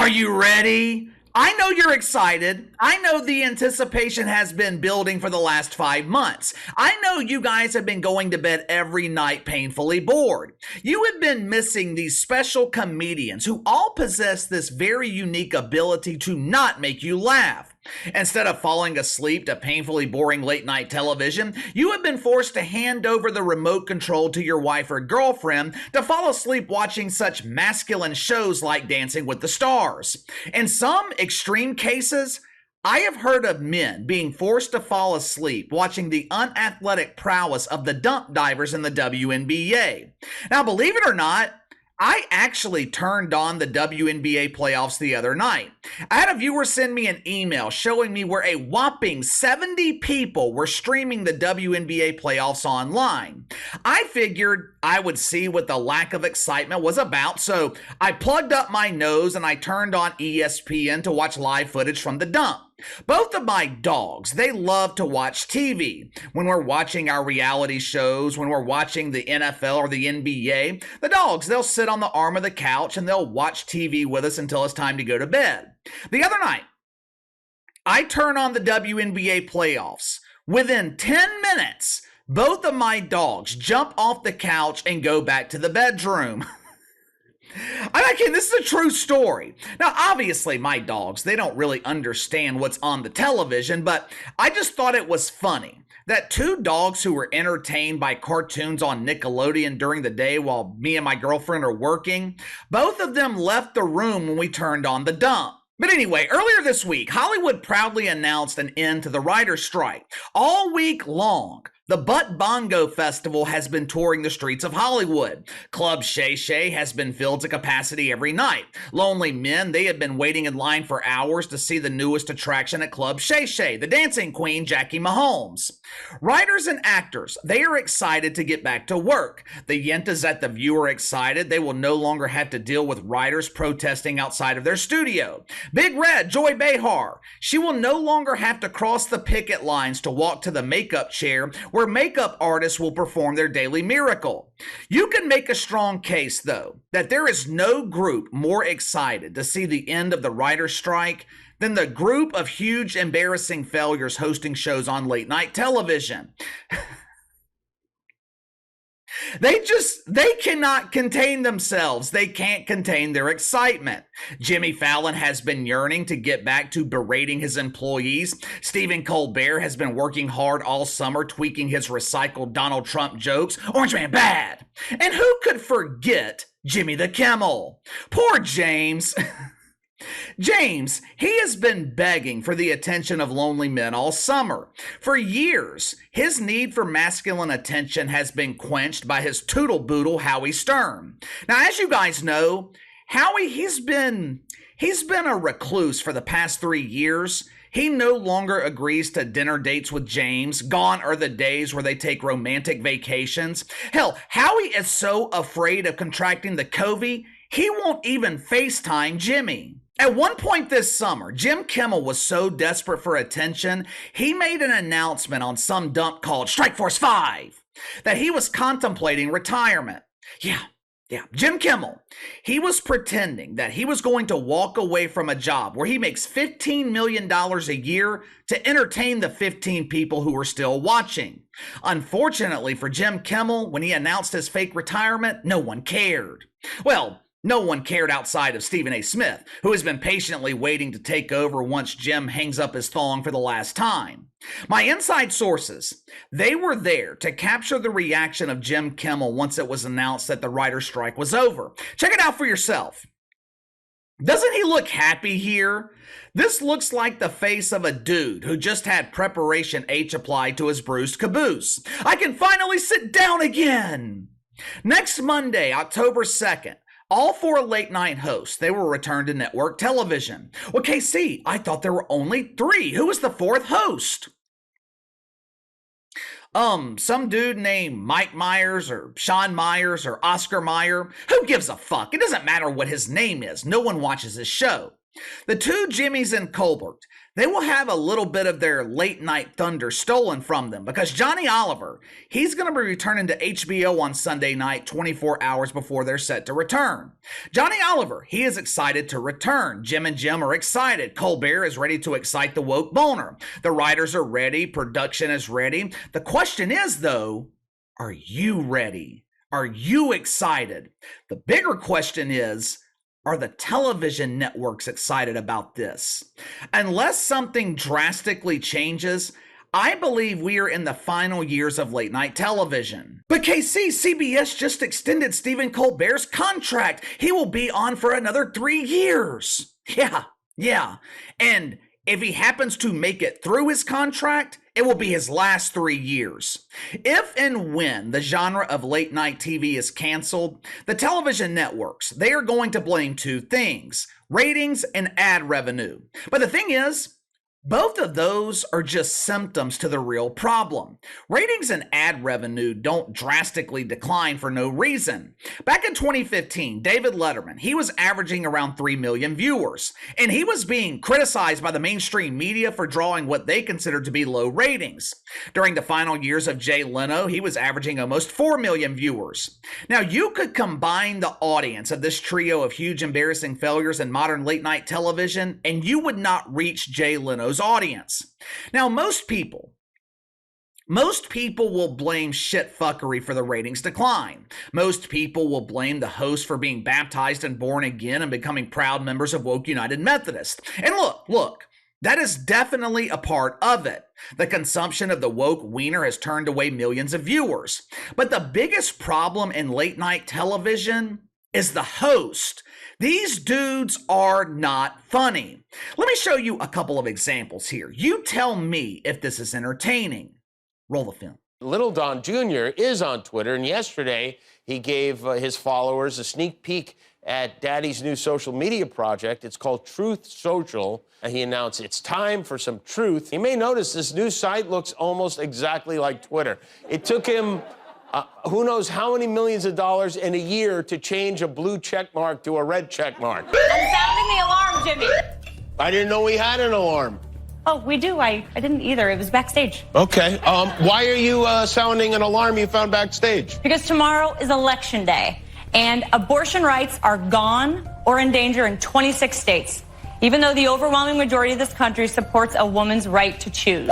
Are you ready? I know you're excited. I know the anticipation has been building for the last 5 months. I know you guys have been going to bed every night painfully bored. You have been missing these special comedians who all possess this very unique ability to not make you laugh. Instead of falling asleep to painfully boring late night television, you have been forced to hand over the remote control to your wife or girlfriend to fall asleep watching such masculine shows like Dancing with the Stars. In some extreme cases, I have heard of men being forced to fall asleep watching the unathletic prowess of the dump divers in the WNBA. Now, believe it or not, I actually turned on the WNBA playoffs the other night. I had a viewer send me an email showing me where a whopping 70 people were streaming the WNBA playoffs online. I figured I would see what the lack of excitement was about, so I plugged up my nose and I turned on ESPN to watch live footage from the dump. Both of my dogs, they love to watch TV. When we're watching our reality shows, when we're watching the NFL or the NBA, the dogs, they'll sit on the arm of the couch and they'll watch TV with us until it's time to go to bed. The other night, I turn on the WNBA playoffs. Within 10 minutes, both of my dogs jump off the couch and go back to the bedroom. I'm not kidding, this is a true story. Now, obviously, my dogs, they don't really understand what's on the television, but I just thought it was funny that two dogs who were entertained by cartoons on Nickelodeon during the day while me and my girlfriend are working, both of them left the room when we turned on the dump. But anyway, earlier this week, Hollywood proudly announced an end to the writer's strike. All week long, the Butt Bongo Festival has been touring the streets of Hollywood. Club Shay Shay has been filled to capacity every night. Lonely men, they have been waiting in line for hours to see the newest attraction at Club Shay Shay, the dancing queen Jackie Mahomes. Writers and actors, they are excited to get back to work. The yentas at The View are excited. They will no longer have to deal with writers protesting outside of their studio. Big Red, Joy Behar, she will no longer have to cross the picket lines to walk to the makeup chair where makeup artists will perform their daily miracle. You can make a strong case, though, that there is no group more excited to see the end of the writer's strike than the group of huge, embarrassing failures hosting shows on late night television. They cannot contain themselves. They can't contain their excitement. Jimmy Fallon has been yearning to get back to berating his employees. Stephen Colbert has been working hard all summer tweaking his recycled Donald Trump jokes. Orange Man bad. And who could forget Jimmy the Kimmel? Poor James. James, he has been begging for the attention of lonely men all summer. For years, his need for masculine attention has been quenched by his toodle boodle Howie Stern. Now, as you guys know, Howie, he's been a recluse for the past 3 years. He no longer agrees to dinner dates with James. Gone are the days where they take romantic vacations. Hell, Howie is so afraid of contracting the COVID, he won't even FaceTime Jimmy. At one point this summer, Jim Kimmel was so desperate for attention, he made an announcement on some dump called Strike Force 5 that he was contemplating retirement. Yeah, Jim Kimmel. He was pretending that he was going to walk away from a job where he makes $15 million a year to entertain the 15 people who were still watching. Unfortunately for Jim Kimmel, when he announced his fake retirement, no one cared. Well, no one cared outside of Stephen A. Smith, who has been patiently waiting to take over once Jim hangs up his thong for the last time. My inside sources, they were there to capture the reaction of Jim Kimmel once it was announced that the writer's strike was over. Check it out for yourself. Doesn't he look happy here? This looks like the face of a dude who just had Preparation H applied to his bruised caboose. I can finally sit down again. Next Monday, October 2nd, all 4 late-night hosts, they will return to network television. Well, KC, I thought there were only 3. Who was the 4th host? Some dude named Mike Myers or Sean Myers or Oscar Mayer. Who gives a fuck? It doesn't matter what his name is. No one watches his show. The two Jimmys and Colbert, they will have a little bit of their late night thunder stolen from them because Johnny Oliver, he's going to be returning to HBO on Sunday night 24 hours before they're set to return. Johnny Oliver, he is excited to return. Jim and Jim are excited. Colbert is ready to excite the woke boner. The writers are ready. Production is ready. The question is, though, are you ready? Are you excited? The bigger question is, are the television networks excited about this? Unless something drastically changes, I believe we are in the final years of late night television. But KC, CBS just extended Stephen Colbert's contract. He will be on for another 3 years. Yeah. And if he happens to make it through his contract, it will be his last 3 years. If and when the genre of late night TV is canceled, the television networks, they are going to blame two things: ratings and ad revenue. But the thing is, both of those are just symptoms to the real problem. Ratings and ad revenue don't drastically decline for no reason. Back in 2015, David Letterman, he was averaging around 3 million viewers, and he was being criticized by the mainstream media for drawing what they considered to be low ratings. During the final years of Jay Leno, he was averaging almost 4 million viewers. Now, you could combine the audience of this trio of huge embarrassing failures in modern late night television, and you would not reach Jay Leno's audience. Now, most people will blame shit fuckery for the ratings decline. Most people will blame the host for being baptized and born again and becoming proud members of Woke United Methodist. And look, that is definitely a part of it. The consumption of the woke wiener has turned away millions of viewers. But the biggest problem in late night television is the host. These dudes are not funny. Let me show you a couple of examples here. You tell me if this is entertaining. Roll the film. Little Don Jr. is on Twitter, and yesterday he gave his followers a sneak peek at Daddy's new social media project. It's called Truth Social, and he announced it's time for some truth. You may notice this new site looks almost exactly like Twitter. It took him who knows how many millions of dollars in a year to change a blue check mark to a red check mark. I'm sounding the alarm, Jimmy. I didn't know we had an alarm. Oh, we do. I didn't either. It was backstage. Okay. Why are you sounding an alarm you found backstage? Because tomorrow is election day, and abortion rights are gone or in danger in 26 states, even though the overwhelming majority of this country supports a woman's right to choose.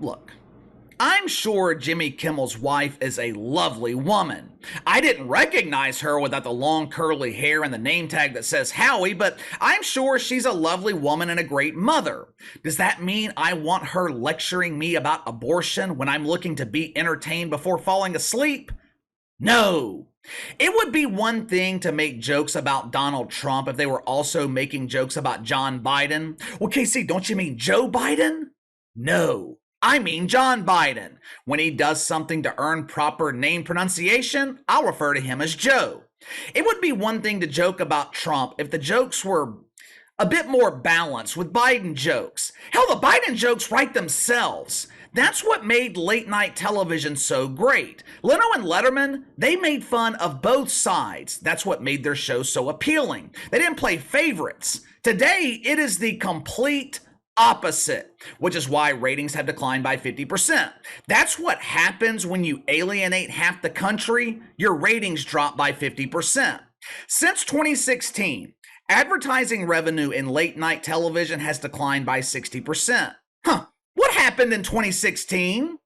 Look, I'm sure Jimmy Kimmel's wife is a lovely woman. I didn't recognize her without the long curly hair and the name tag that says Howie, but I'm sure she's a lovely woman and a great mother. Does that mean I want her lecturing me about abortion when I'm looking to be entertained before falling asleep? No. It would be one thing to make jokes about Donald Trump if they were also making jokes about John Biden. Well, Casey, don't you mean Joe Biden? No, I mean John Biden. When he does something to earn proper name pronunciation, I'll refer to him as Joe. It would be one thing to joke about Trump if the jokes were a bit more balanced with Biden jokes. Hell, the Biden jokes write themselves. That's what made late night television so great. Leno and Letterman, they made fun of both sides. That's what made their show so appealing. They didn't play favorites. Today, it is the complete opposite, which is why ratings have declined by 50%. That's what happens when you alienate half the country. Your ratings drop by 50%. Since 2016, advertising revenue in late night television has declined by 60%. What happened in 2016?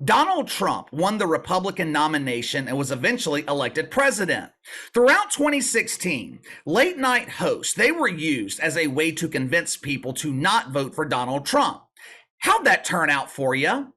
Donald Trump won the Republican nomination and was eventually elected president. Throughout 2016, late night hosts, they were used as a way to convince people to not vote for Donald Trump. How'd that turn out for you?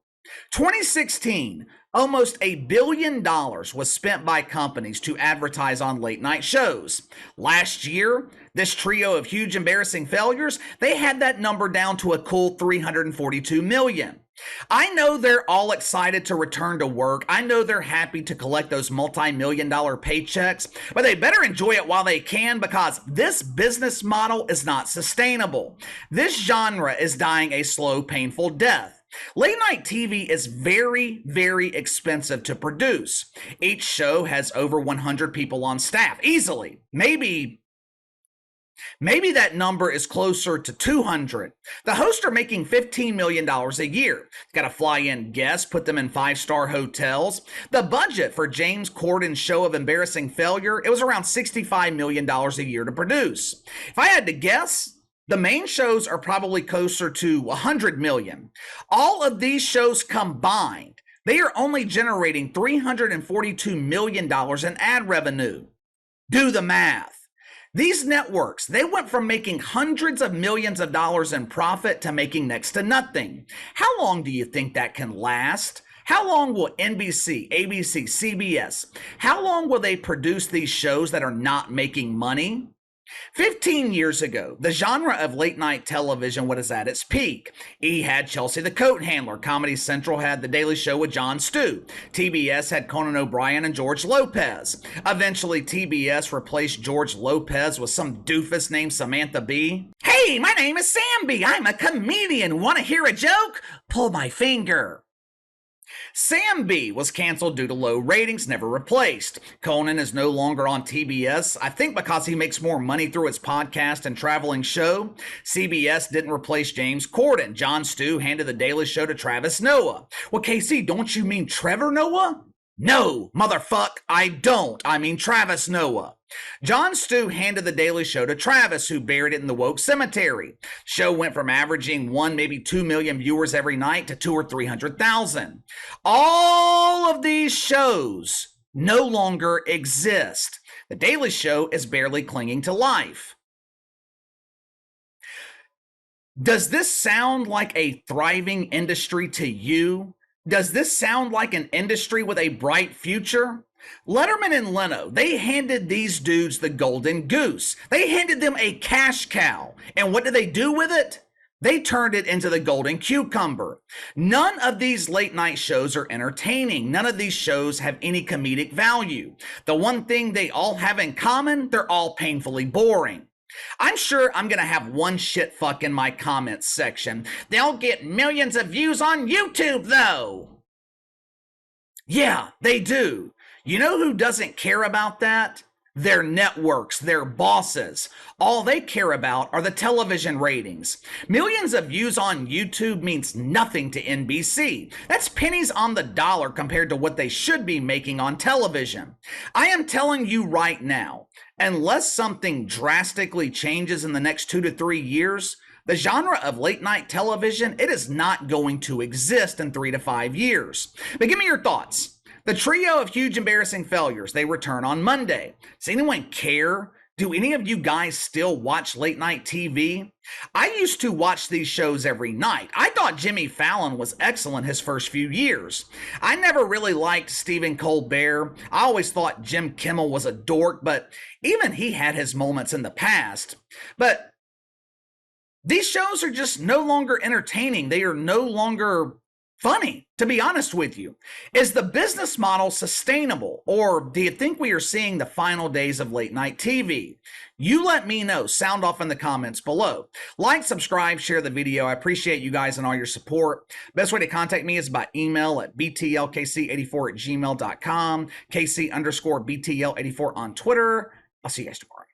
2016, almost $1 billion was spent by companies to advertise on late night shows. Last year, this trio of huge embarrassing failures, they had that number down to a cool $342 million. I know they're all excited to return to work. I know they're happy to collect those multi-million-dollar paychecks, but they better enjoy it while they can because this business model is not sustainable. This genre is dying a slow, painful death. Late night TV is very, very expensive to produce. Each show has over 100 people on staff, easily. Maybe that number is closer to 200. The hosts are making $15 million a year. Got to fly in guests, put them in 5-star hotels. The budget for James Corden's show of embarrassing failure, it was around $65 million a year to produce. If I had to guess, the main shows are probably closer to 100 million. All of these shows combined, they are only generating $342 million in ad revenue. Do the math. These networks, they went from making hundreds of millions of dollars in profit to making next to nothing. How long do you think that can last? How long will NBC, ABC, CBS, how long will they produce these shows that are not making money? 15 years ago, the genre of late night television was at its peak. E had Chelsea the Coat Handler. Comedy Central had The Daily Show with Jon Stu. TBS had Conan O'Brien and George Lopez. Eventually, TBS replaced George Lopez with some doofus named Samantha Bee. Hey, my name is Sam B. I'm a comedian. Want to hear a joke? Pull my finger. Sam B was canceled due to low ratings, never replaced. Conan is no longer on TBS, I think because he makes more money through his podcast and traveling show. CBS didn't replace James Corden. Jon Stu handed The Daily Show to Travis Noah. Well, KC, don't you mean Trevor Noah? No, motherfuck, I don't. I mean Travis Noah. Jon Stu handed The Daily Show to Travis, who buried it in the woke cemetery. Show went from averaging 1, maybe 2 million viewers every night to 200,000 or 300,000. All of these shows no longer exist. The Daily Show is barely clinging to life. Does this sound like a thriving industry to you? Does this sound like an industry with a bright future? Letterman and Leno, they handed these dudes the golden goose. They handed them a cash cow. And what did they do with it? They turned it into the golden cucumber. None of these late night shows are entertaining. None of these shows have any comedic value. The one thing they all have in common, they're all painfully boring. I'm sure I'm going to have one shit fuck in my comments section. They'll get millions of views on YouTube, though. Yeah, they do. You know who doesn't care about that? Their networks, their bosses. All they care about are the television ratings. Millions of views on YouTube means nothing to NBC. That's pennies on the dollar compared to what they should be making on television. I am telling you right now, unless something drastically changes in the next 2 to 3 years, the genre of late night television, it is not going to exist in 3 to 5 years. But give me your thoughts. The trio of huge embarrassing failures, they return on Monday. Does anyone care? Do any of you guys still watch late night TV? I used to watch these shows every night. I thought Jimmy Fallon was excellent his first few years. I never really liked Stephen Colbert. I always thought Jim Kimmel was a dork, but even he had his moments in the past. But these shows are just no longer entertaining. They are no longer funny, to be honest with you. Is the business model sustainable, or do you think we are seeing the final days of late night TV? You let me know. Sound off in the comments below. Like, subscribe, share the video. I appreciate you guys and all your support. Best way to contact me is by email at btlkc84@gmail.com, KC_BTL84 on Twitter. I'll see you guys tomorrow.